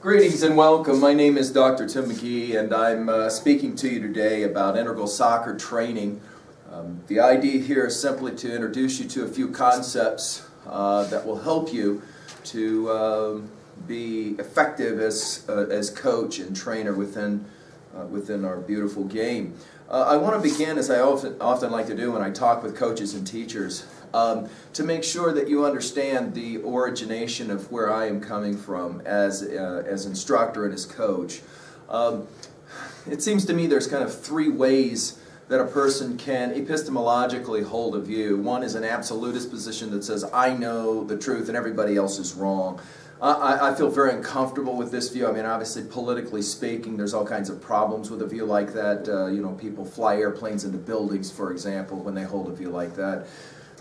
Greetings and welcome. My name is Dr. Tim McGee, and I'm speaking to you today about integral soccer training. The idea here is simply to introduce you to a few concepts that will help you to be effective as coach and trainer within our beautiful game. I want to begin, as I often like to do when I talk with coaches and teachers, to make sure that you understand the origination of where I am coming from as instructor and as coach. It seems to me there's kind of three ways that a person can epistemologically hold a view. One is an absolutist position that says, I know the truth and everybody else is wrong. I feel very uncomfortable with this view. I mean, obviously, politically speaking, there's all kinds of problems with a view like that. You know, people fly airplanes into buildings, for example, when they hold a view like that.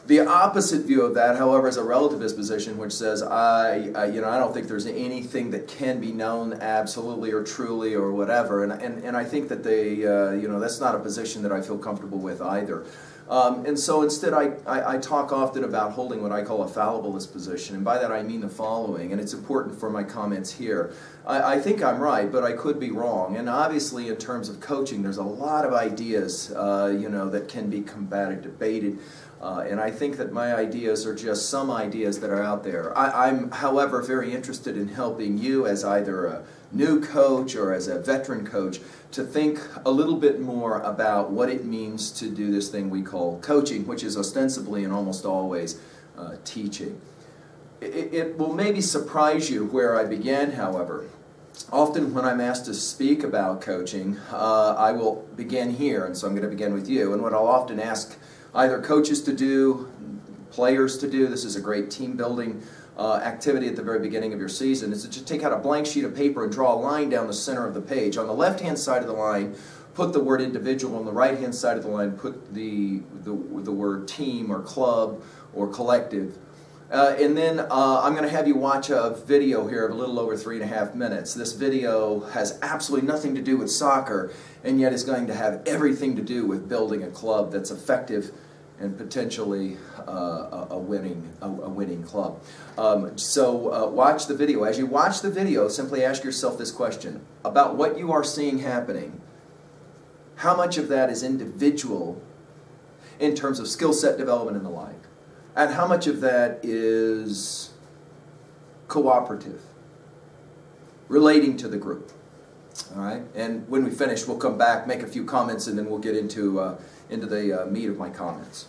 The opposite view of that, however, is a relativist position, which says, I don't think there's anything that can be known absolutely or truly or whatever, and I think that that's not a position that I feel comfortable with either. And so instead, I talk often about holding what I call a fallibilist position, and by that I mean the following, and it's important for my comments here. I think I'm right, but I could be wrong, and obviously in terms of coaching, there's a lot of ideas, that can be combated, debated. And I think that my ideas are just some ideas that are out there. I'm, however, very interested in helping you as either a new coach or as a veteran coach to think a little bit more about what it means to do this thing we call coaching, which is ostensibly and almost always teaching. It will maybe surprise you where I began, however. Often when I'm asked to speak about coaching, I will begin here, and so I'm going to begin with you. And what I'll often ask either coaches to do, players to do, this is a great team building activity at the very beginning of your season, is to just take out a blank sheet of paper and draw a line down the center of the page. On the left-hand side of the line, put the word individual. On the right-hand side of the line, put the word team or club or collective. And then I'm going to have you watch a video here of a little over 3.5 minutes. This video has absolutely nothing to do with soccer, and yet is going to have everything to do with building a club that's effective and potentially a winning club. So watch the video. As you watch the video, simply ask yourself this question about what you are seeing happening. How much of that is individual in terms of skill set development and the like? And how much of that is cooperative, relating to the group? All right, and when we finish, we'll come back, make a few comments, and then we'll get into the meat of my comments.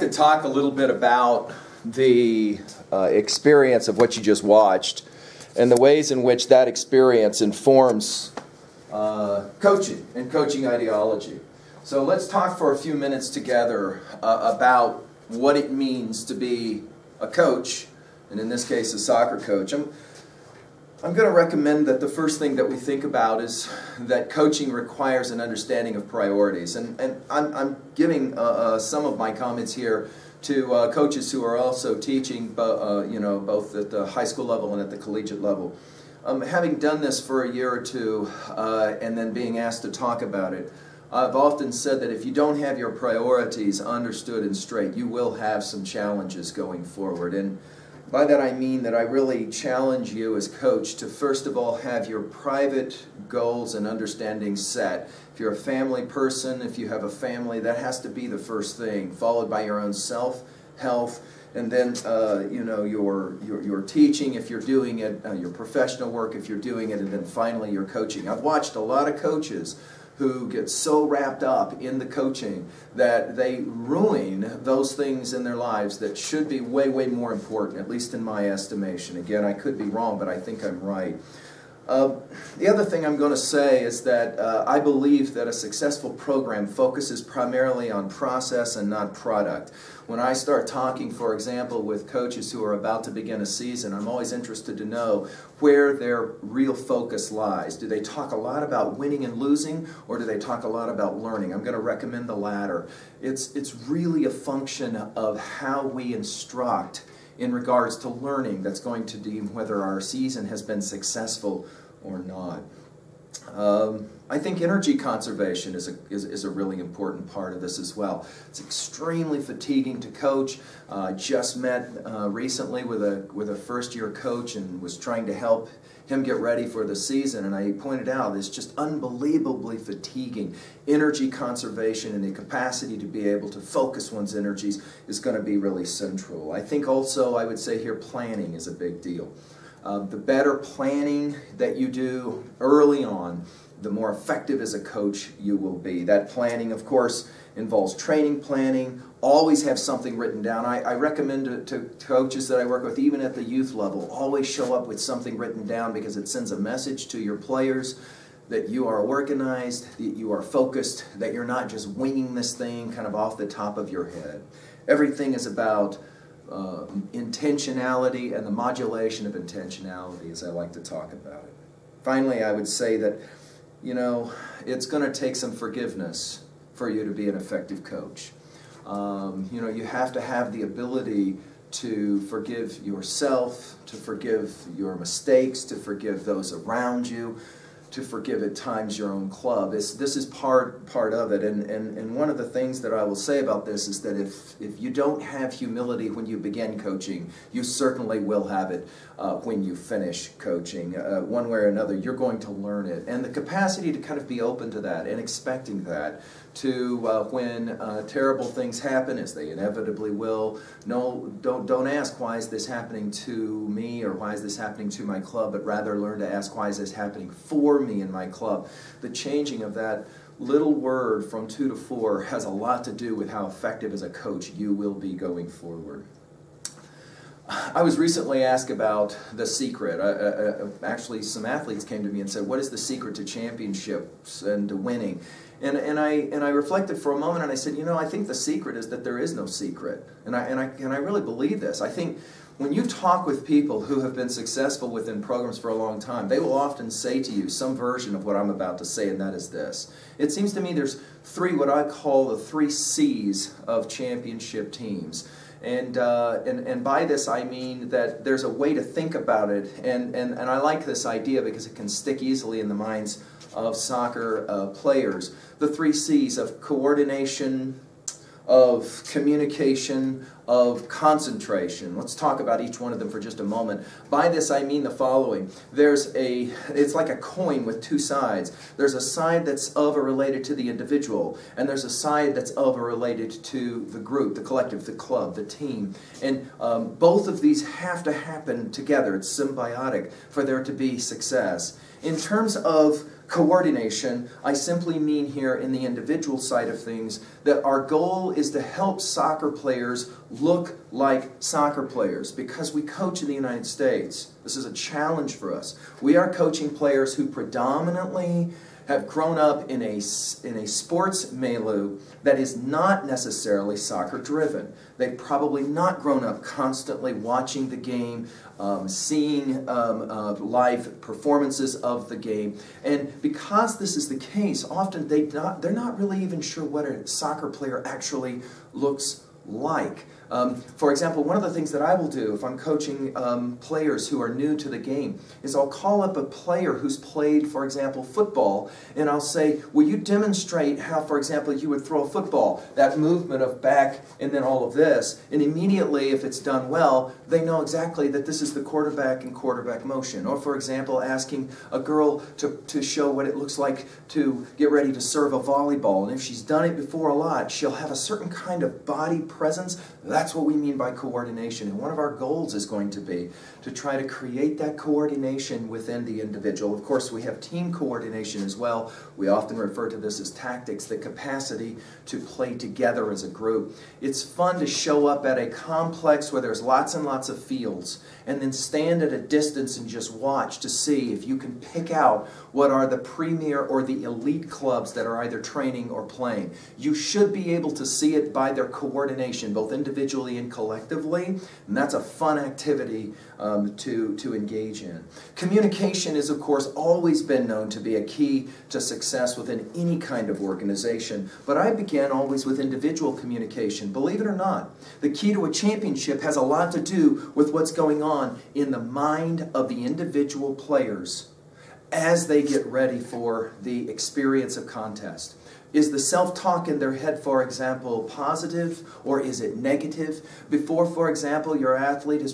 to talk a little bit about the experience of what you just watched and the ways in which that experience informs coaching and coaching ideology. So let's talk for a few minutes together about what it means to be a coach, and in this case a soccer coach. I'm going to recommend that the first thing that we think about is that coaching requires an understanding of priorities. And I'm giving some of my comments here to coaches who are also teaching, both at the high school level and at the collegiate level. Having done this for a year or two and then being asked to talk about it, I've often said that if you don't have your priorities understood and straight, you will have some challenges going forward. And by that I mean that I really challenge you as coach to first of all have your private goals and understandings set. If you're a family person, if you have a family, that has to be the first thing, followed by your own health, and then your teaching if you're doing it, your professional work if you're doing it, and then finally your coaching. I've watched a lot of coaches who get so wrapped up in the coaching that they ruin those things in their lives that should be way, way more important, at least in my estimation. Again, I could be wrong, but I think I'm right. The other thing I'm going to say is that I believe that a successful program focuses primarily on process and not product. When I start talking, for example, with coaches who are about to begin a season, I'm always interested to know where their real focus lies. Do they talk a lot about winning and losing, or do they talk a lot about learning? I'm going to recommend the latter. It's really a function of how we instruct in regards to learning that's going to deem whether our season has been successful or not. I think energy conservation is a really important part of this as well. It's extremely fatiguing to coach. I just met recently with a first-year coach and was trying to help him get ready for the season, and I pointed out it's just unbelievably fatiguing. Energy conservation and the capacity to be able to focus one's energies is going to be really central. I think also I would say here planning is a big deal. The better planning that you do early on, the more effective as a coach you will be. That planning, of course, involves training planning. Always have something written down. I recommend to coaches that I work with, even at the youth level, always show up with something written down because it sends a message to your players that you are organized, that you are focused, that you're not just winging this thing kind of off the top of your head. Everything is about intentionality and the modulation of intentionality, as I like to talk about it. Finally, I would say that, it's going to take some forgiveness for you to be an effective coach. You have to have the ability to forgive yourself, to forgive your mistakes, to forgive those around you, to forgive at times your own club. This is part of it, and one of the things that I will say about this is that if you don't have humility when you begin coaching, you certainly will have it when you finish coaching. One way or another, you're going to learn it, and the capacity to kind of be open to that and expecting that, to when terrible things happen, as they inevitably will. No, don't ask, why is this happening to me, or why is this happening to my club, but rather learn to ask, why is this happening for me in my club. The changing of that little word from 2 to 4 has a lot to do with how effective as a coach you will be going forward. I was recently asked about the secret. Actually, some athletes came to me and said, what is the secret to championships and to winning? And I reflected for a moment, and I said, I think the secret is that there is no secret. And I really believe this. I think when you talk with people who have been successful within programs for a long time, they will often say to you some version of what I'm about to say, and that is this. It seems to me there's what I call the 3 C's of championship teams. And by this I mean that there's a way to think about it, and I like this idea because it can stick easily in the minds of soccer players. The 3 C's of coordination, of communication, of concentration. Let's talk about each one of them for just a moment. By this I mean the following. It's like a coin with 2 sides. There's a side that's of or related to the individual, and there's a side that's of or related to the group, the collective, the club, the team. And both of these have to happen together. It's symbiotic for there to be success. In terms of Coordination, I simply mean here in the individual side of things that our goal is to help soccer players look like soccer players because we coach in the United States. This is a challenge for us. We are coaching players who predominantly have grown up in a sports milieu that is not necessarily soccer driven. They've probably not grown up constantly watching the game, seeing live performances of the game. And because this is the case, often they're not really even sure what a soccer player actually looks like. For example, one of the things that I will do if I'm coaching players who are new to the game is I'll call up a player who's played, for example, football, and I'll say, will you demonstrate how, for example, you would throw a football, that movement of back and then all of this, and immediately, if it's done well, they know exactly that this is the quarterback and quarterback motion. Or, for example, asking a girl to show what it looks like to get ready to serve a volleyball, and if she's done it before a lot, she'll have a certain kind of body presence. That's what we mean by coordination, and one of our goals is going to be to try to create that coordination within the individual. Of course, we have team coordination as well. We often refer to this as tactics, the capacity to play together as a group. It's fun to show up at a complex where there's lots and lots of fields and then stand at a distance and just watch to see if you can pick out what are the premier or the elite clubs that are either training or playing. You should be able to see it by their coordination, both individually and collectively, and that's a fun activity to engage in. Communication is, of course, always been known to be a key to success within any kind of organization, but I began always with individual communication. Believe it or not, the key to a championship has a lot to do with what's going on in the mind of the individual players as they get ready for the experience of contest. Is the self-talk in their head, for example, positive or is it negative? Before, for example, your athlete is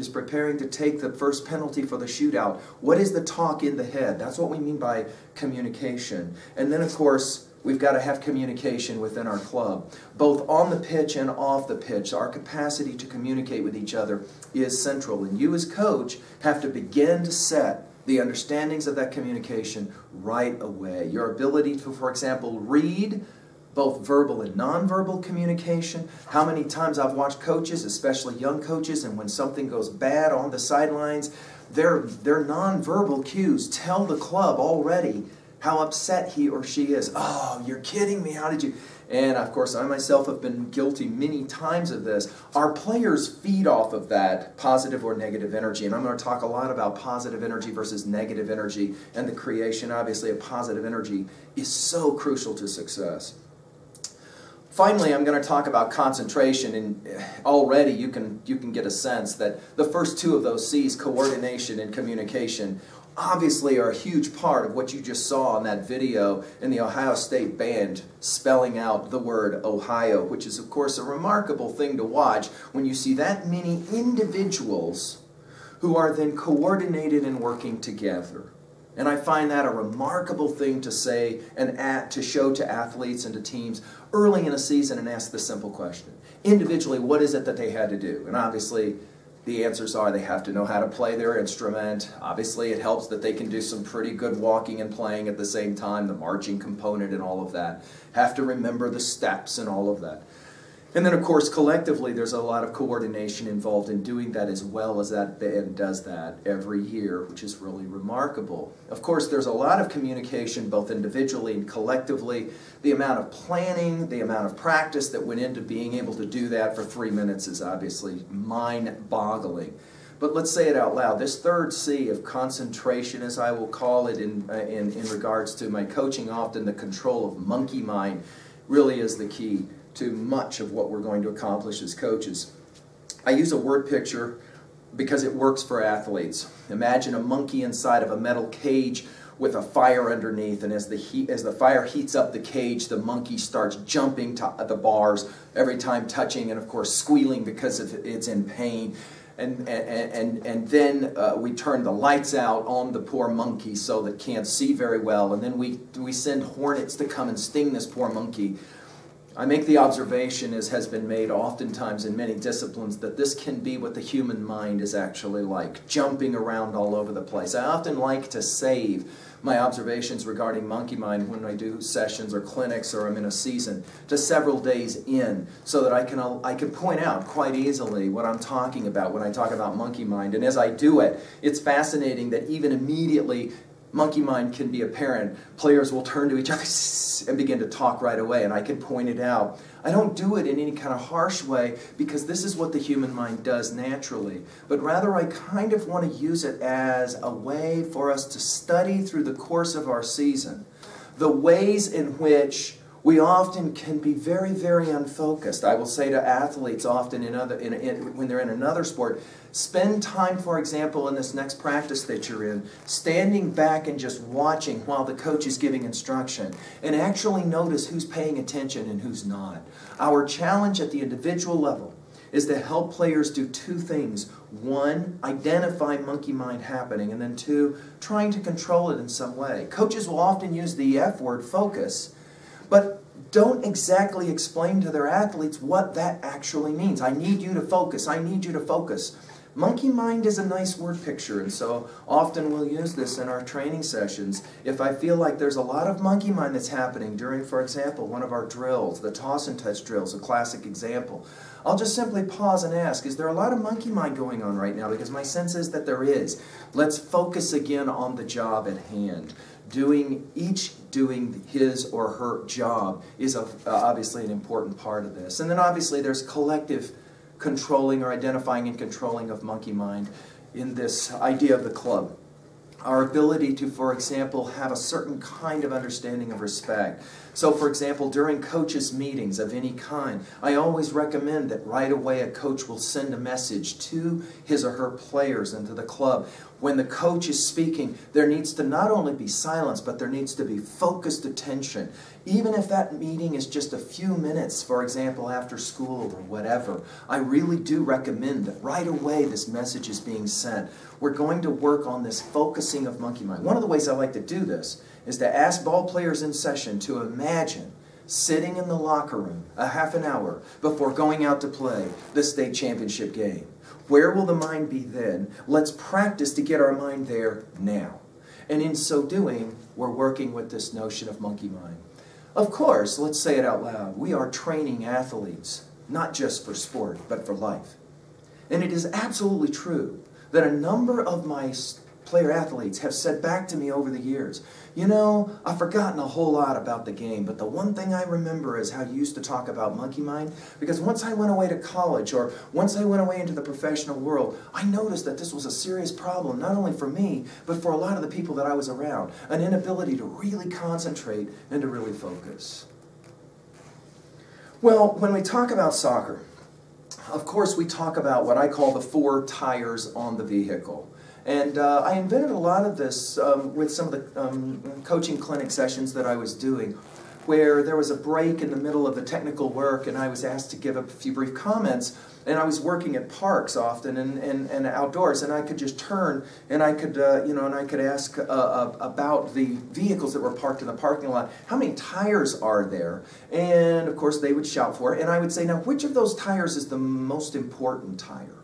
preparing to take the first penalty for the shootout, what is the talk in the head? That's what we mean by communication. And then, of course, we've got to have communication within our club. Both on the pitch and off the pitch, our capacity to communicate with each other is central. And you as coach have to begin to set the understandings of that communication right away. Your ability to, for example, read both verbal and nonverbal communication. How many times I've watched coaches, especially young coaches, and when something goes bad on the sidelines, their nonverbal cues tell the club already how upset he or she is. Oh, you're kidding me, how did you? And of course, I myself have been guilty many times of this. Our players feed off of that positive or negative energy, and I'm going to talk a lot about positive energy versus negative energy, and the creation, obviously, of positive energy is so crucial to success. Finally, I'm going to talk about concentration, and already you can get a sense that the first two of those C's, coordination and communication, obviously are a huge part of what you just saw in that video in the Ohio State Band spelling out the word Ohio, which is, of course, a remarkable thing to watch when you see that many individuals who are then coordinated and working together. And I find that a remarkable thing to say and to show to athletes and to teams early in a season and ask the simple question. Individually, what is it that they had to do? And obviously, the answers are they have to know how to play their instrument. Obviously, it helps that they can do some pretty good walking and playing at the same time, the marching component and all of that. Have to remember the steps and all of that. And then, of course, collectively, there's a lot of coordination involved in doing that as well as that band does that every year, which is really remarkable. Of course, there's a lot of communication, both individually and collectively. The amount of planning, the amount of practice that went into being able to do that for 3 minutes is obviously mind-boggling. But let's say it out loud. This third C of concentration, as I will call it in regards to my coaching, often the control of monkey mind, really is the key to much of what we're going to accomplish as coaches. I use a word picture because it works for athletes. Imagine a monkey inside of a metal cage with a fire underneath, and as the fire heats up the cage, the monkey starts jumping to the bars every time touching, and of course squealing because it's in pain. And then we turn the lights out on the poor monkey so that it can't see very well, and then we send hornets to come and sting this poor monkey. I make the observation, as has been made oftentimes in many disciplines, that this can be what the human mind is actually like, jumping around all over the place. I often like to save my observations regarding monkey mind when I do sessions or clinics or I'm in a season to several days in, so that I can point out quite easily what I'm talking about when I talk about monkey mind. And as I do it, it's fascinating that even immediately monkey mind can be apparent. Players will turn to each other and begin to talk right away, and I can point it out. I don't do it in any kind of harsh way, because this is what the human mind does naturally. But rather, I kind of want to use it as a way for us to study through the course of our season the ways in which we often can be very, very unfocused. I will say to athletes often when they're in another sport, spend time, for example, in this next practice that you're in, standing back and just watching while the coach is giving instruction, and actually notice who's paying attention and who's not. Our challenge at the individual level is to help players do two things. One, identify monkey mind happening, and then two, trying to control it in some way. Coaches will often use the F word, focus, but don't exactly explain to their athletes what that actually means. I need you to focus. I need you to focus. Monkey mind is a nice word picture, and so often we'll use this in our training sessions. If I feel like there's a lot of monkey mind that's happening during, for example, one of our drills, the toss and touch drills, a classic example, I'll just simply pause and ask, is there a lot of monkey mind going on right now? Because my sense is that there is. Let's focus again on the job at hand. Each doing his or her job is obviously an important part of this. And then obviously there's collective controlling or identifying and controlling of monkey mind in this idea of the club. Our ability to, for example, have a certain kind of understanding of respect. So, for example, during coaches' meetings of any kind, I always recommend that right away a coach will send a message to his or her players and to the club. When the coach is speaking, there needs to not only be silence, but there needs to be focused attention. Even if that meeting is just a few minutes, for example, after school or whatever, I really do recommend that right away this message is being sent. We're going to work on this focusing of monkey mind. One of the ways I like to do this is to ask ball players in session to imagine sitting in the locker room a half an hour before going out to play the state championship game. Where will the mind be then? Let's practice to get our mind there now. And in so doing, we're working with this notion of monkey mind. Of course, let's say it out loud, we are training athletes, not just for sport, but for life. And it is absolutely true that a number of my player athletes have said back to me over the years, you know, I've forgotten a whole lot about the game, but the one thing I remember is how you used to talk about monkey mind, because once I went away to college, or once I went away into the professional world, I noticed that this was a serious problem, not only for me, but for a lot of the people that I was around, an inability to really concentrate and to really focus. Well, when we talk about soccer, of course we talk about what I call the 4 tires on the vehicle. And I invented a lot of this with some of the coaching clinic sessions that I was doing, where there was a break in the middle of the technical work and I was asked to give a few brief comments. And I was working at parks often and outdoors, and I could just turn and I could, and I could ask about the vehicles that were parked in the parking lot. How many tires are there? And of course they would shout for it, and I would say, now which of those tires is the most important tire?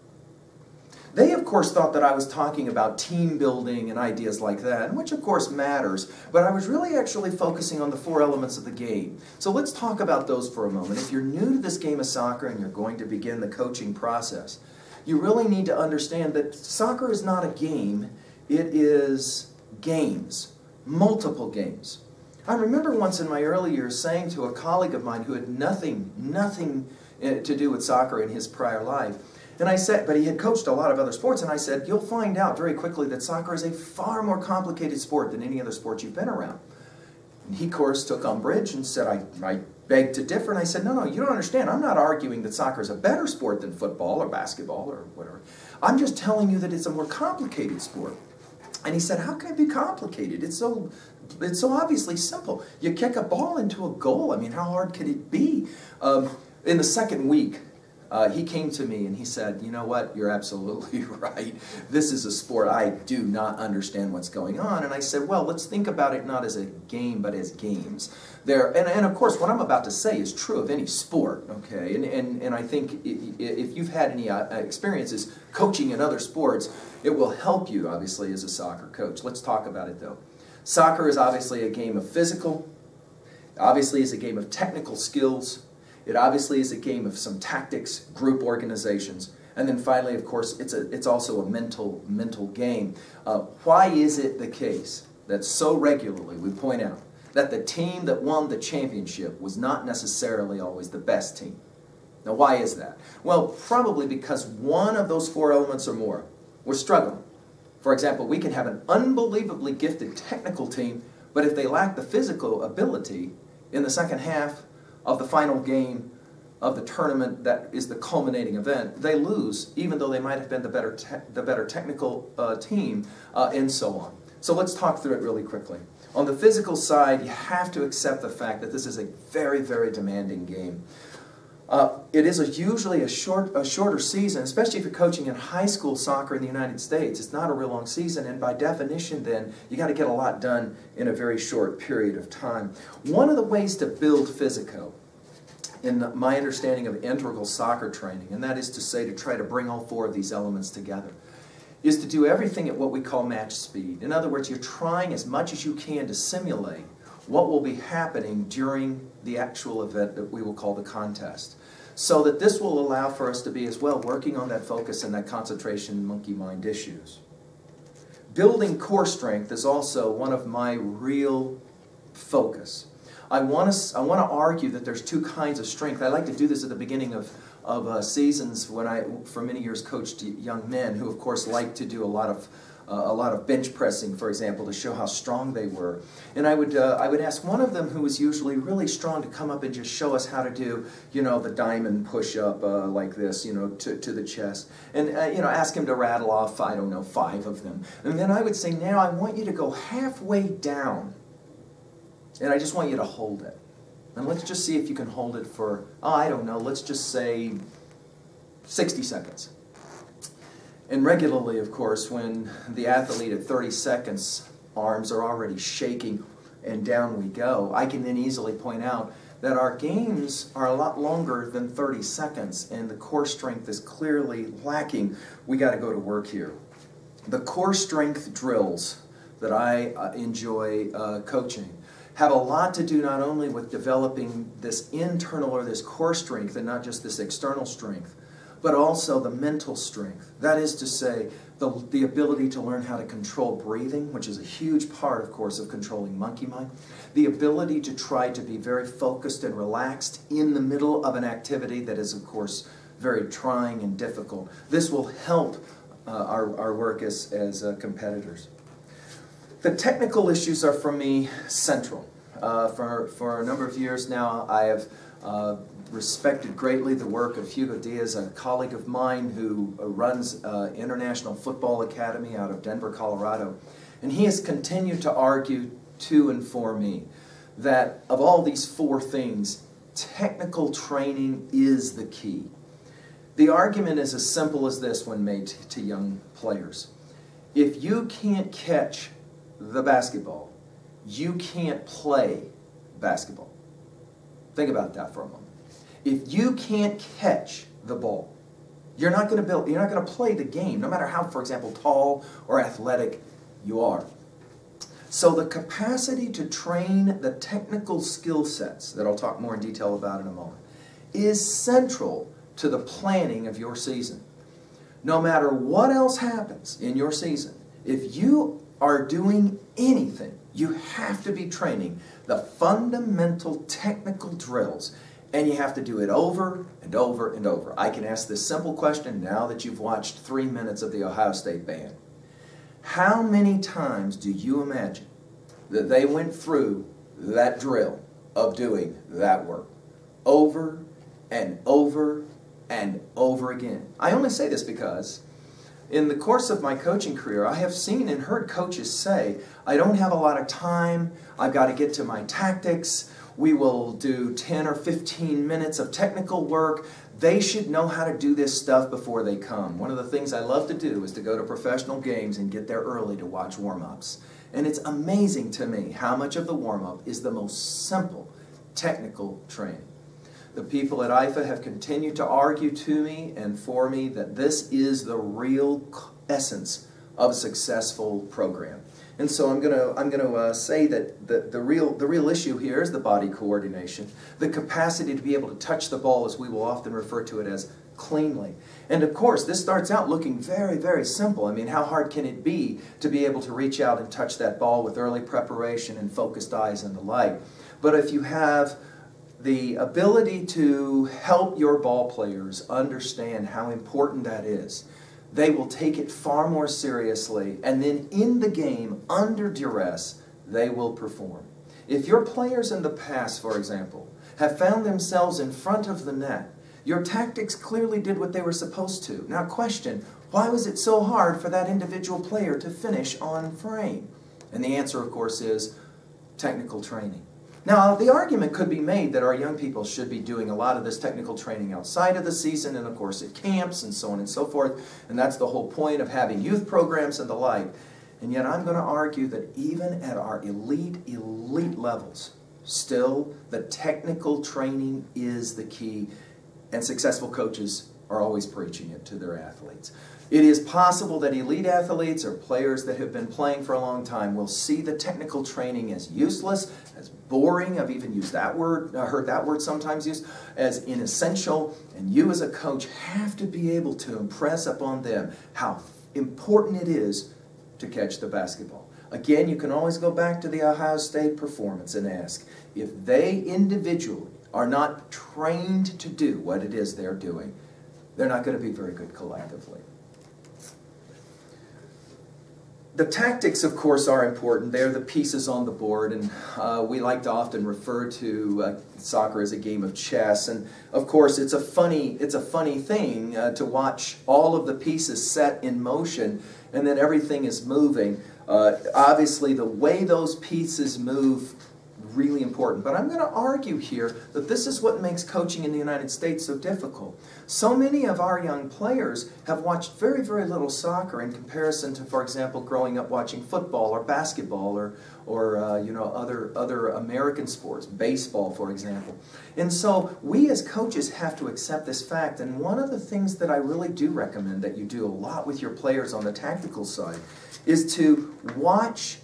They, of course, thought that I was talking about team building and ideas like that, which, of course, matters, but I was really actually focusing on the 4 elements of the game. So let's talk about those for a moment. If you're new to this game of soccer and you're going to begin the coaching process, you really need to understand that soccer is not a game, it is games, multiple games. I remember once in my early years saying to a colleague of mine who had nothing to do with soccer in his prior life, and I said, but he had coached a lot of other sports, and I said, you'll find out very quickly that soccer is a far more complicated sport than any other sport you've been around. And he, of course, took umbrage and said, I beg to differ, and I said, no, you don't understand. I'm not arguing that soccer is a better sport than football or basketball or whatever. I'm just telling you that it's a more complicated sport. And he said, how can it be complicated? It's so obviously simple. You kick a ball into a goal. I mean, how hard could it be? In the second week, he came to me and he said, you know what, you're absolutely right. This is a sport I do not understand what's going on. And I said, well, let's think about it not as a game, but as games. And of course, what I'm about to say is true of any sport, okay? And I think if you've had any experiences coaching in other sports, it will help you, obviously, as a soccer coach. Let's talk about it, though. Soccer is obviously a game of physical. Obviously is a game of technical skills. It obviously is a game of some tactics, group organizations. And then finally, of course, it's also a mental game. Why is it the case that so regularly we point out that the team that won the championship was not necessarily always the best team? Now, why is that? Well, probably because one of those four elements or more was struggling. For example, we can have an unbelievably gifted technical team, but if they lack the physical ability in the second half of the final game of the tournament that is the culminating event, they lose, even though they might have been the better technical team, and so on. So let's talk through it really quickly. On the physical side, you have to accept the fact that this is a very, very demanding game. It is usually a shorter season, especially if you're coaching in high school soccer in the United States. It's not a real long season, and by definition then, you got to get a lot done in a very short period of time. One of the ways to build physico, in my understanding of integral soccer training, and that is to say to try to bring all four of these elements together, is to do everything at what we call match speed. In other words, you're trying as much as you can to simulate what will be happening during the actual event that we will call the contest. So that this will allow for us to be as well working on that focus and that concentration monkey mind issues. Building core strength is also one of my real focus. I want to argue that there's two kinds of strength. I like to do this at the beginning of seasons when I, for many years, coached young men who, of course, like to do a lot of bench pressing, for example, to show how strong they were. And I would ask one of them, who was usually really strong, to come up and just show us how to do, you know, the diamond push-up like this, you know, to the chest. And, you know, ask him to rattle off, I don't know, 5 of them. And then I would say, now I want you to go halfway down, and I just want you to hold it. And let's just see if you can hold it for, oh, I don't know, let's just say 60 seconds. And regularly, of course, when the athlete at 30 seconds, arms are already shaking and down we go, I can then easily point out that our games are a lot longer than 30 seconds and the core strength is clearly lacking. We got to go to work here. The core strength drills that I enjoy coaching have a lot to do not only with developing this internal or this core strength and not just this external strength, but also the mental strength. That is to say, the ability to learn how to control breathing, which is a huge part, of course, of controlling monkey mind. The ability to try to be very focused and relaxed in the middle of an activity that is, of course, very trying and difficult. This will help our work as competitors. The technical issues are, for me, central. For a number of years now, I have respected greatly the work of Hugo Diaz, a colleague of mine who runs International Football Academy out of Denver, Colorado. And he has continued to argue to and for me that of all these 4 things, technical training is the key. The argument is as simple as this when made to young players. If you can't catch the basketball, you can't play basketball. Think about that for a moment. If you can't catch the ball, you're not going to play the game, no matter how, for example, tall or athletic you are. So the capacity to train the technical skill sets, that I'll talk more in detail about in a moment, is central to the planning of your season. No matter what else happens in your season, if you are doing anything, you have to be training the fundamental technical drills, and you have to do it over and over and over. I can ask this simple question now that you've watched 3 minutes of the Ohio State band. How many times do you imagine that they went through that drill of doing that work? Over and over and over again. I only say this because in the course of my coaching career, I have seen and heard coaches say, I don't have a lot of time, I've got to get to my tactics, we will do 10 or 15 minutes of technical work, They should know how to do this stuff before they come. One of the things I love to do is to go to professional games and get there early to watch warm-ups. And it's amazing to me how much of the warm-up is the most simple technical training. The people at IFA have continued to argue to me and for me that this is the real essence of a successful program. And so I'm going to say that the real issue here is the body coordination, the capacity to be able to touch the ball, as we will often refer to it as, cleanly. And of course, this starts out looking very, very simple. I mean, how hard can it be to be able to reach out and touch that ball with early preparation and focused eyes and the like? But if you have the ability to help your ball players understand how important that is, they will take it far more seriously, and then in the game, under duress, they will perform. If your players in the past, for example, have found themselves in front of the net, your tactics clearly did what they were supposed to. Now question, why was it so hard for that individual player to finish on frame? And the answer, of course, is technical training. Now, the argument could be made that our young people should be doing a lot of this technical training outside of the season and, of course, at camps and so on and so forth, and that's the whole point of having youth programs and the like. And yet I'm going to argue that even at our elite levels, still the technical training is the key, and successful coaches are always preaching it to their athletes. It is possible that elite athletes or players that have been playing for a long time will see the technical training as useless, as boring. I've even used that word, heard that word sometimes used, as inessential. And you as a coach have to be able to impress upon them how important it is to catch the basketball. Again, you can always go back to the Ohio State performance and ask, if they individually are not trained to do what it is they're doing, they're not going to be very good collectively. The tactics, of course, are important. They're the pieces on the board, and we like to often refer to soccer as a game of chess. And of course, it's a funny thing to watch all of the pieces set in motion, and then everything is moving. Obviously, the way those pieces move, really important. But I'm going to argue here that this is what makes coaching in the United States so difficult. So many of our young players have watched very, very little soccer in comparison to, for example, growing up watching football or basketball or you know, other American sports, baseball, for example. And so we as coaches have to accept this fact. And one of the things that I really do recommend that you do a lot with your players on the tactical side is to watch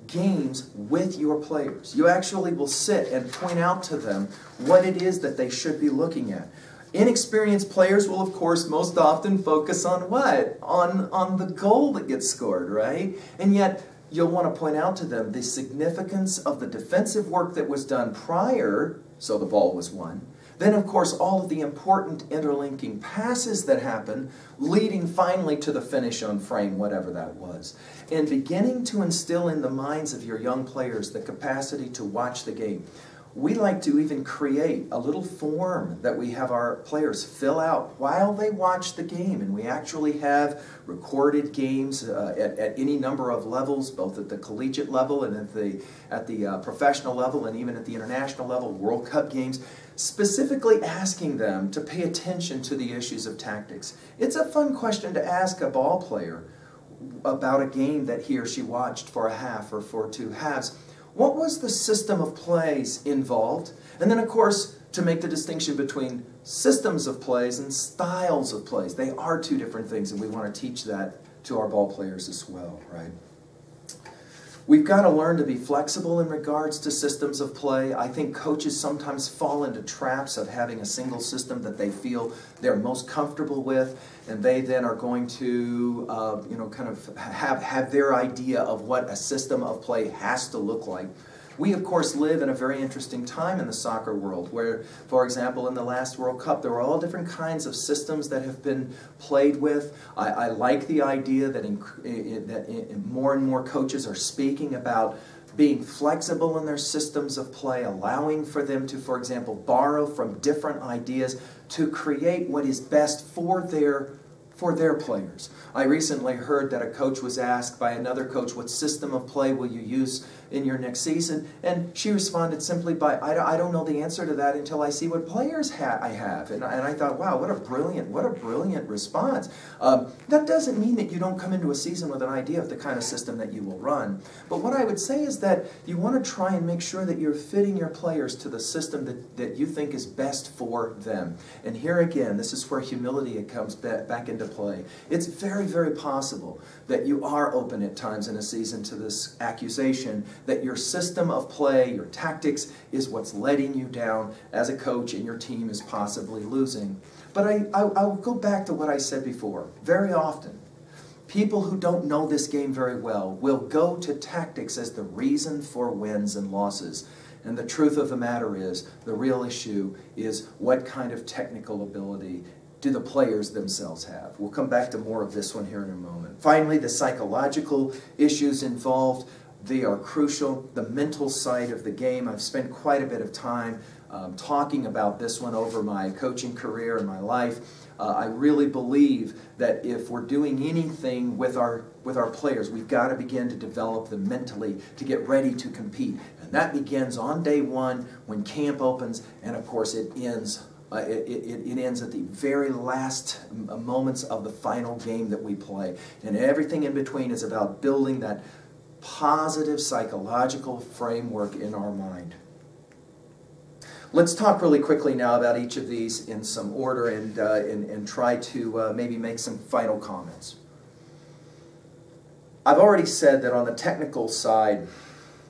games with your players. You actually will sit and point out to them what it is that they should be looking at. Inexperienced players will, of course, most often focus on what? On the goal that gets scored, right? And yet, you'll want to point out to them the significance of the defensive work that was done prior, so the ball was won. Then, of course, all of the important interlinking passes that happen, leading finally to the finish on frame, whatever that was. And beginning to instill in the minds of your young players the capacity to watch the game. We like to even create a little form that we have our players fill out while they watch the game. And we actually have recorded games at any number of levels, both at the collegiate level and at the professional level and even at the international level, World Cup games, specifically asking them to pay attention to the issues of tactics. It's a fun question to ask a ball player about a game that he or she watched for a half or for two halves. What was the system of plays involved? And then, of course, to make the distinction between systems of plays and styles of plays. They are two different things, and we want to teach that to our ball players as well, right? We've got to learn to be flexible in regards to systems of play. I think coaches sometimes fall into traps of having a single system that they feel they're most comfortable with, and they then are going to, you know, kind of have their idea of what a system of play has to look like. We, of course, live in a very interesting time in the soccer world where, for example, in the last World Cup, there were all different kinds of systems that have been played with. I like the idea that, more and more coaches are speaking about being flexible in their systems of play, allowing for them to, for example, borrow from different ideas to create what is best for their players. I recently heard that a coach was asked by another coach, what system of play will you use in your next season? And she responded simply by, I don't know the answer to that until I see what players I have. And I thought, wow, what a brilliant response. That doesn't mean that you don't come into a season with an idea of the kind of system that you will run. But what I would say is that you want to try and make sure that you're fitting your players to the system that you think is best for them. And here again, this is where humility comes back into play. It's very, very possible that you are open at times in a season to this accusation that your system of play, your tactics, is what's letting you down as a coach and your team is possibly losing. But I will go back to what I said before. Very often, people who don't know this game very well will go to tactics as the reason for wins and losses. And the truth of the matter is, the real issue is what kind of technical ability do the players themselves have. We'll come back to more of this one here in a moment. Finally, the psychological issues involved, they are crucial. The mental side of the game, I've spent quite a bit of time talking about this one over my coaching career and my life. I really believe that if we're doing anything with our players, we've got to begin to develop them mentally to get ready to compete. And that begins on day one when camp opens, and of course it ends it ends at the very last moments of the final game that we play. And everything in between is about building that positive psychological framework in our mind. Let's talk really quickly now about each of these in some order and try to maybe make some final comments. I've already said that on the technical side,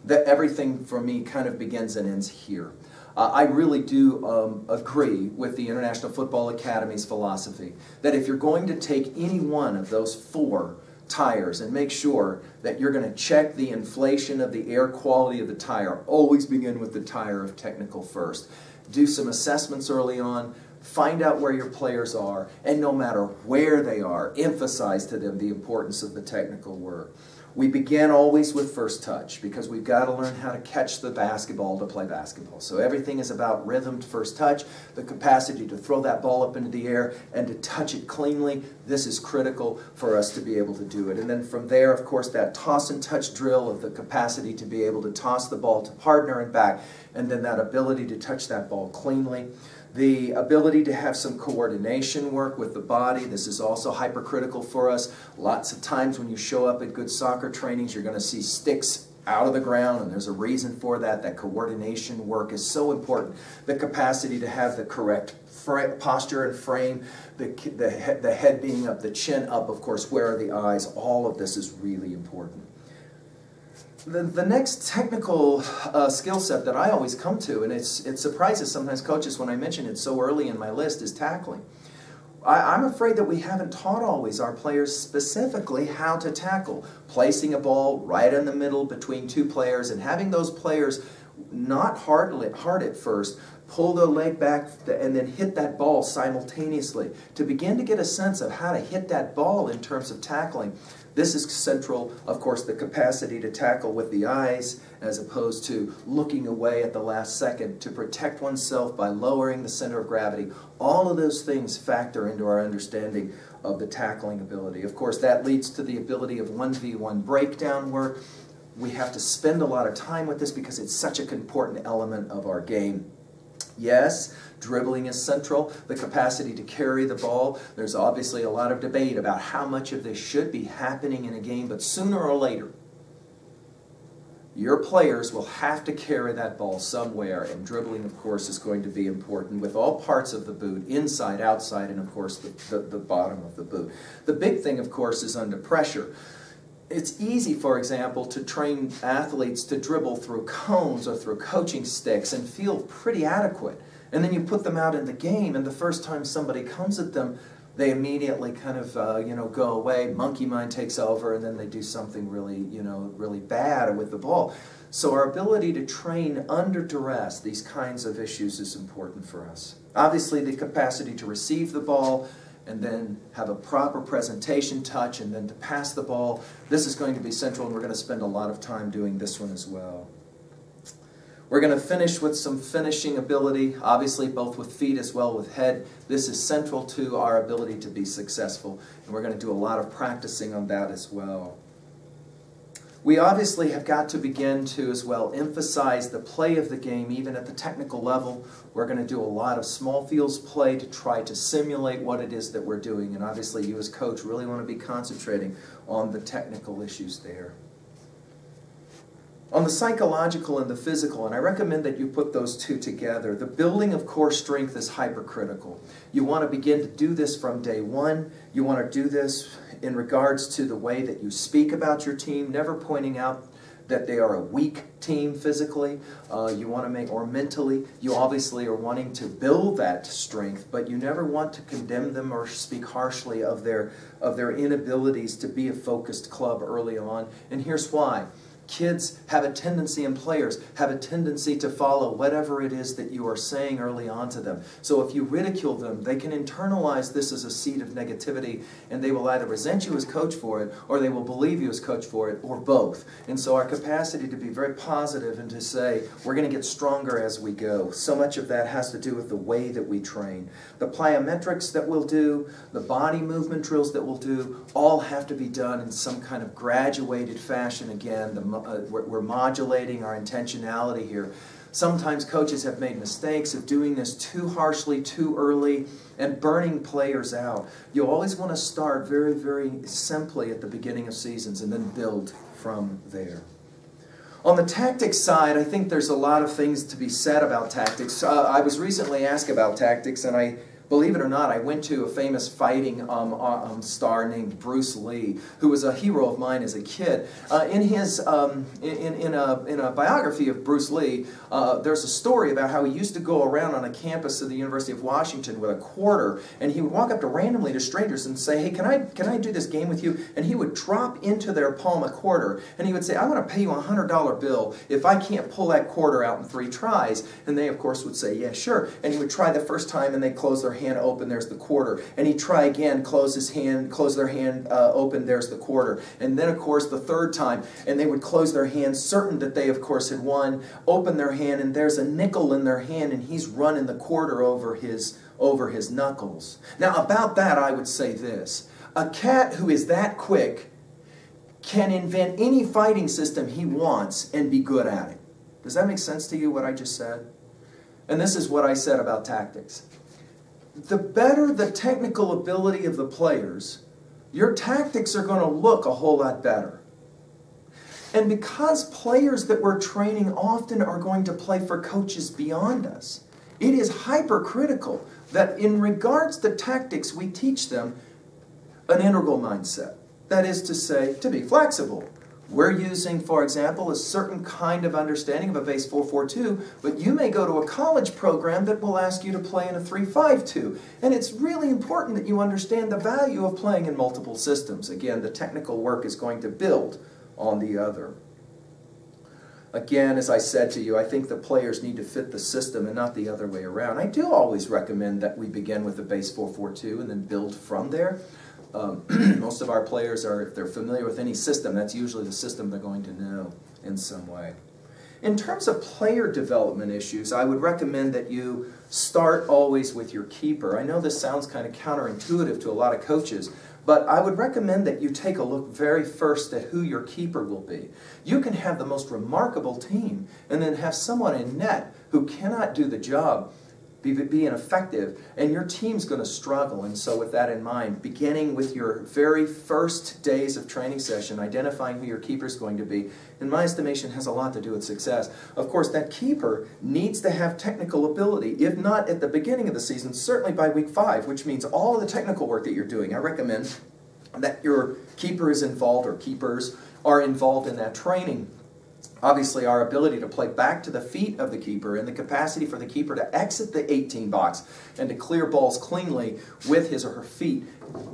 that everything for me kind of begins and ends here. I really do agree with the International Football Academy's philosophy that if you're going to take any one of those 4 tires and make sure that you're going to check the inflation of the air quality of the tire, always begin with the tire of technical first. Do some assessments early on, find out where your players are, and no matter where they are, emphasize to them the importance of the technical work. We begin always with first touch because we've got to learn how to catch the basketball to play basketball. So everything is about rhythmed first touch, the capacity to throw that ball up into the air and to touch it cleanly. This is critical for us to be able to do it. And then from there, of course, that toss and touch drill of the capacity to be able to toss the ball to partner and back, and then that ability to touch that ball cleanly. The ability to have some coordination work with the body. This is also hypercritical for us. Lots of times when you show up at good soccer trainings, you're going to see sticks out of the ground, and there's a reason for that. That coordination work is so important. The capacity to have the correct posture and frame, the head being up, the chin up, of course, where are the eyes? All of this is really important. The next technical skill set that I always come to, and it surprises sometimes coaches when I mention it so early in my list, is tackling. I'm afraid that we haven't taught always our players specifically how to tackle. Placing a ball right in the middle between 2 players and having those players not hard at first, pull the leg back and then hit that ball simultaneously to begin to get a sense of how to hit that ball in terms of tackling. This is central, of course, the capacity to tackle with the eyes as opposed to looking away at the last second, to protect oneself by lowering the center of gravity. All of those things factor into our understanding of the tackling ability. Of course, that leads to the ability of 1v1 breakdown work. We have to spend a lot of time with this because it's such an important element of our game. Yes, dribbling is central, the capacity to carry the ball. There's obviously a lot of debate about how much of this should be happening in a game, but sooner or later, your players will have to carry that ball somewhere, and dribbling, of course, is going to be important with all parts of the boot, inside, outside, and, of course, the bottom of the boot. The big thing, of course, is under pressure. It's easy, for example, to train athletes to dribble through cones or through coaching sticks and feel pretty adequate. And then you put them out in the game, and the first time somebody comes at them, they immediately kind of, go away, monkey mind takes over, and then they do something really, really bad with the ball. So our ability to train under duress, these kinds of issues, is important for us. Obviously, the capacity to receive the ball, and then have a proper presentation touch, and then to pass the ball. This is going to be central, and we're going to spend a lot of time doing this one as well. We're going to finish with some finishing ability, obviously both with feet as well with head. This is central to our ability to be successful, and we're going to do a lot of practicing on that as well. We obviously have got to begin to as well emphasize the play of the game even at the technical level. We're going to do a lot of small fields play to try to simulate what it is that we're doing, and obviously you as coach really want to be concentrating on the technical issues there. On the psychological and the physical, and I recommend that you put those two together, the building of core strength is hypercritical. You want to begin to do this from day one. You want to do this in regards to the way that you speak about your team, never pointing out that they are a weak team physically. You want to make, or mentally, you obviously are wanting to build that strength, but you never want to condemn them or speak harshly of their inabilities to be a focused club early on. And here's why. Kids have a tendency, and players have a tendency to follow whatever it is that you are saying early on to them. So if you ridicule them, they can internalize this as a seed of negativity, and they will either resent you as coach for it, or they will believe you as coach for it, or both. And so our capacity to be very positive and to say, we're going to get stronger as we go. So much of that has to do with the way that we train. The plyometrics that we'll do, the body movement drills that we'll do, all have to be done in some kind of graduated fashion. Again, we're modulating our intentionality here. Sometimes coaches have made mistakes of doing this too harshly, too early, and burning players out. You always want to start very, very simply at the beginning of seasons and then build from there. On the tactics side, I think there's a lot of things to be said about tactics. I was recently asked about tactics, and believe it or not, I went to a famous fighting star named Bruce Lee, who was a hero of mine as a kid. In a biography of Bruce Lee, there's a story about how he used to go around on a campus of the University of Washington with a quarter, and he would walk up randomly to strangers and say, "Hey, can I do this game with you?" And he would drop into their palm a quarter, and he would say, "I want to pay you a $100 bill if I can't pull that quarter out in 3 tries." And they, of course, would say, "Yeah, sure." And he would try the first time, and they'd close their hand open, there's the quarter. And he'd try again, close their hand open, there's the quarter. And then, of course, the third time, and they would close their hand, certain that they, of course, had won, open their hand, and there's a nickel in their hand, and he's running the quarter over his knuckles. Now, about that, I would say this. A cat who is that quick can invent any fighting system he wants and be good at it. Does that make sense to you, what I just said? And this is what I said about tactics. The better the technical ability of the players, your tactics are going to look a whole lot better. And because players that we're training often are going to play for coaches beyond us, it is hypercritical that in regards to tactics, we teach them an integral mindset. That is to say, to be flexible. We're using, for example, a certain kind of understanding of a base 4-4-2, but you may go to a college program that will ask you to play in a 3-5-2. And it's really important that you understand the value of playing in multiple systems. Again, the technical work is going to build on the other. Again, as I said to you, I think the players need to fit the system and not the other way around. I do always recommend that we begin with a base 4-4-2 and then build from there. Most of our players are, if they're familiar with any system, that's usually the system they're going to know in some way. In terms of player development issues, I would recommend that you start always with your keeper. I know this sounds kind of counterintuitive to a lot of coaches, but I would recommend that you take a look very first at who your keeper will be. You can have the most remarkable team and then have someone in net who cannot do the job, be ineffective, and your team's going to struggle. And so with that in mind, beginning with your very first days of training session, identifying who your keeper is going to be, in my estimation, has a lot to do with success. Of course, that keeper needs to have technical ability, if not at the beginning of the season, certainly by week 5, which means all of the technical work that you're doing. I recommend that your keeper is involved, or keepers are involved in that training. Obviously, our ability to play back to the feet of the keeper and the capacity for the keeper to exit the 18 box and to clear balls cleanly with his or her feet,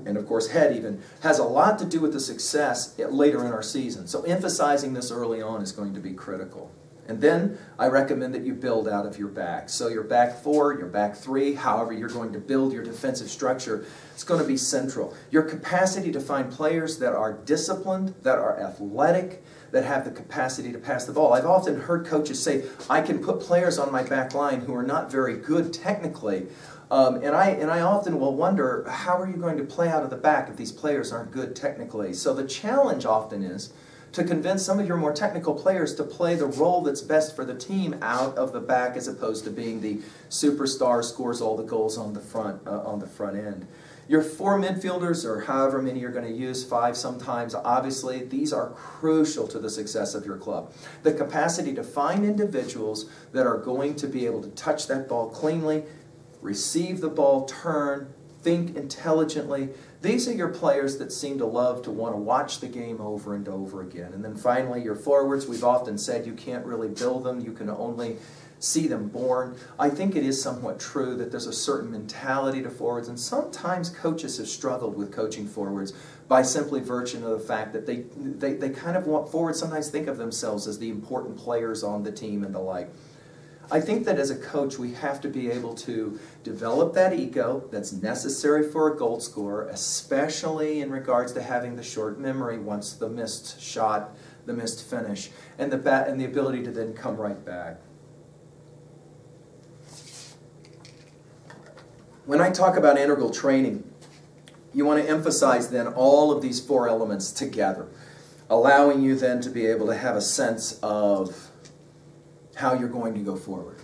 and of course head even, has a lot to do with the success later in our season. So emphasizing this early on is going to be critical. And then I recommend that you build out of your back. So your back 4, your back 3, however you're going to build your defensive structure, it's going to be central. Your capacity to find players that are disciplined, that are athletic, that have the capacity to pass the ball. I've often heard coaches say, I can put players on my back line who are not very good technically, and I often will wonder, how are you going to play out of the back if these players aren't good technically? So the challenge often is to convince some of your more technical players to play the role that's best for the team out of the back, as opposed to being the superstar scores all the goals on the front end. Your 4 midfielders, or however many you're going to use, 5 sometimes, obviously, these are crucial to the success of your club. The capacity to find individuals that are going to be able to touch that ball cleanly, receive the ball, turn, think intelligently. These are your players that seem to love to want to watch the game over and over again. And then finally, your forwards. We've often said you can't really build them. You can only see them born. I think it is somewhat true that there's a certain mentality to forwards, and sometimes coaches have struggled with coaching forwards by simply virtue of the fact that they kind of want forwards sometimes think of themselves as the important players on the team and the like. I think that as a coach we have to be able to develop that ego that's necessary for a goal scorer, especially in regards to having the short memory once the missed shot, the missed finish, and the ability to then come right back. When I talk about integral training, you want to emphasize then all of these 4 elements together, allowing you then to be able to have a sense of how you're going to go forward.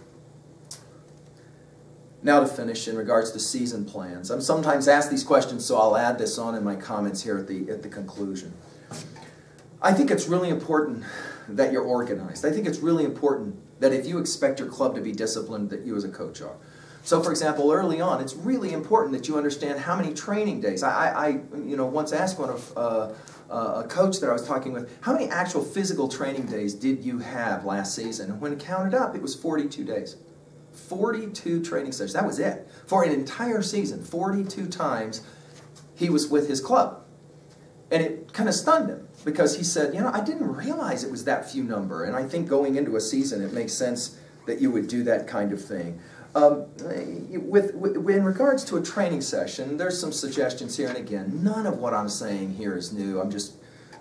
Now to finish in regards to season plans. I'm sometimes asked these questions, so I'll add this on in my comments here at the conclusion. I think it's really important that you're organized. I think it's really important that if you expect your club to be disciplined, that you as a coach are. So, for example, early on, it's really important that you understand how many training days. I once asked one of a coach that I was talking with, how many actual physical training days did you have last season? And when counted up, it was 42 days. 42 training sessions. That was it. For an entire season, 42 times he was with his club. And it kind of stunned him, because he said, I didn't realize it was that few number. And I think going into a season, it makes sense that you would do that kind of thing. In regards to a training session, there's some suggestions here, and again, none of what I'm saying here is new. I'm just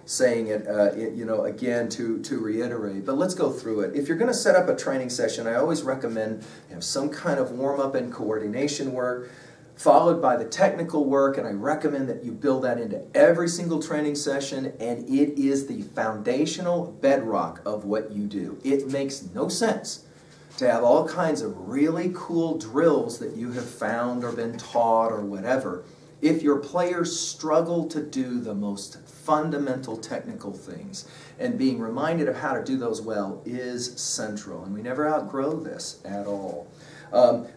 saying it, again to reiterate. But let's go through it. If you're going to set up a training session, I always recommend you have some kind of warm-up and coordination work, followed by the technical work, and I recommend that you build that into every single training session, and it is the foundational bedrock of what you do. It makes no sense to have all kinds of really cool drills that you have found or been taught or whatever if your players struggle to do the most fundamental technical things. And being reminded of how to do those well is central, and we never outgrow this at all.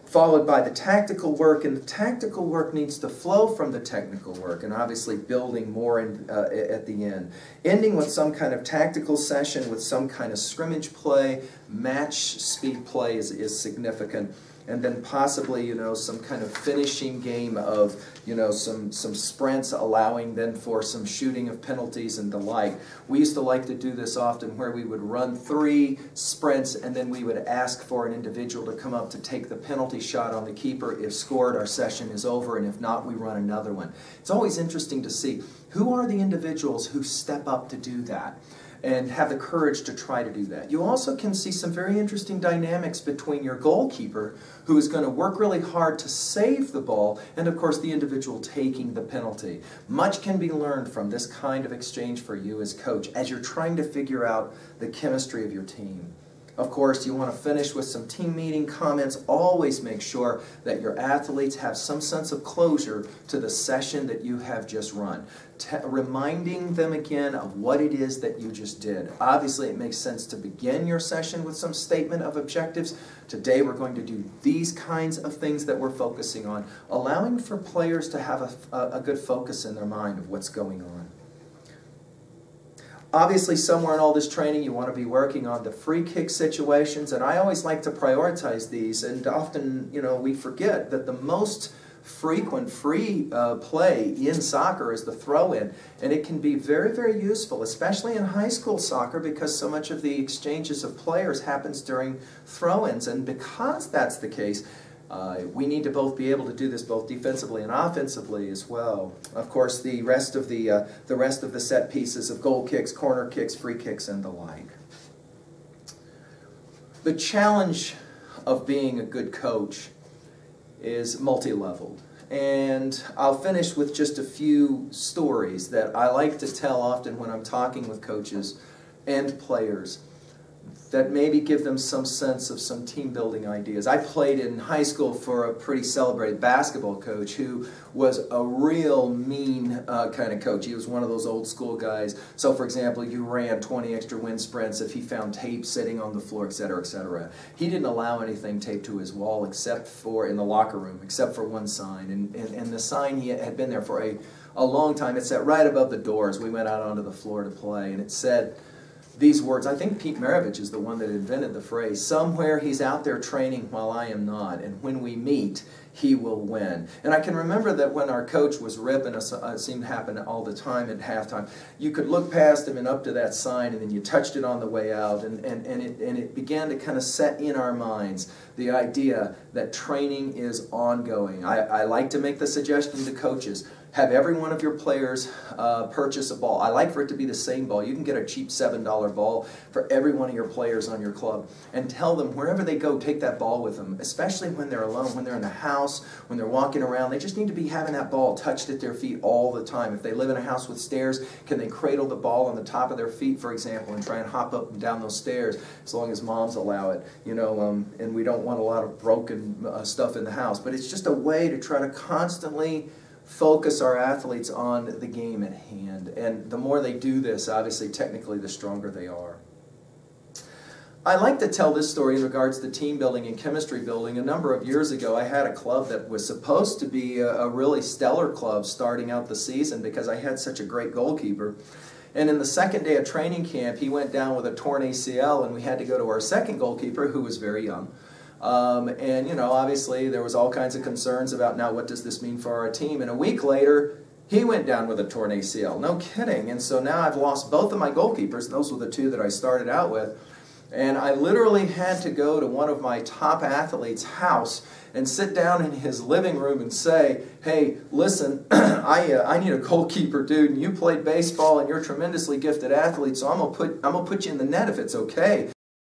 Followed by the tactical work, and the tactical work needs to flow from the technical work, and obviously building more at the end. Ending with some kind of tactical session with some kind of scrimmage play, match speed play is significant. And then possibly, some kind of finishing game of, some sprints, allowing then for some shooting of penalties and the like. We used to like to do this often, where we would run 3 sprints, and then we would ask for an individual to come up to take the penalty shot on the keeper. If scored, our session is over, and if not, we run another one. It's always interesting to see who are the individuals who step up to do that and have the courage to try to do that. You also can see some very interesting dynamics between your goalkeeper, who is going to work really hard to save the ball, and of course the individual taking the penalty. Much can be learned from this kind of exchange for you as coach, as you're trying to figure out the chemistry of your team. Of course, you want to finish with some team meeting comments. Always make sure that your athletes have some sense of closure to the session that you have just run. Reminding them again of what it is that you just did. Obviously, it makes sense to begin your session with some statement of objectives. Today, we're going to do these kinds of things that we're focusing on, allowing for players to have a good focus in their mind of what's going on. Obviously, somewhere in all this training, you want to be working on the free kick situations, and I always like to prioritize these, and often, we forget that the most frequent free play in soccer is the throw-in, and it can be very, very useful, especially in high school soccer, because so much of the exchanges of players happens during throw-ins, and because that's the case, we need to both be able to do this both defensively and offensively as well. Of course, the rest of the set pieces of goal kicks, corner kicks, free kicks, and the like. The challenge of being a good coach is multi-leveled, And I'll finish with just a few stories that I like to tell often when I'm talking with coaches and players that maybe give them some sense of some team building ideas. I played in high school for a pretty celebrated basketball coach who was a real mean kind of coach. He was one of those old school guys. So for example, you ran 20 extra wind sprints if he found tape sitting on the floor, etc., etc. He didn't allow anything taped to his wall except for in the locker room, except for one sign. And the sign, he had been there for a long time. It sat right above the door as we went out onto the floor to play, and it said these words. I think Pete Maravich is the one that invented the phrase, "Somewhere he's out there training while I am not, and when we meet, he will win." And I can remember that when our coach was ripping us, it seemed to happen all the time at halftime, you could look past him and up to that sign, and then you touched it on the way out, and it began to kind of set in our minds the idea that training is ongoing. I like to make the suggestion to coaches, have every one of your players purchase a ball. I like for it to be the same ball. You can get a cheap $7 ball for every one of your players on your club. And tell them wherever they go, take that ball with them, especially when they're alone, when they're in the house, when they're walking around. They just need to be having that ball touched at their feet all the time. If they live in a house with stairs, can they cradle the ball on the top of their feet, for example, and try and hop up and down those stairs, as long as moms allow it. You know, and we don't want a lot of broken stuff in the house. But it's just a way to try to constantly focus our athletes on the game at hand. And the more they do this, obviously, technically, the stronger they are. I like to tell this story in regards to team building and chemistry building. A number of years ago, I had a club that was supposed to be a really stellar club starting out the season because I had such a great goalkeeper. And in the second day of training camp, he went down with a torn ACL, and we had to go to our second goalkeeper, who was very young. And, you know, obviously there was all kinds of concerns about, now what does this mean for our team? And a week later, he went down with a torn ACL. No kidding. And so now I've lost both of my goalkeepers. Those were the two that I started out with. And I literally had to go to one of my top athletes' house and sit down in his living room and say, "Hey, listen, I need a goalkeeper, dude, and you played baseball and you're a tremendously gifted athlete, so I'm gonna put you in the net if it's okay."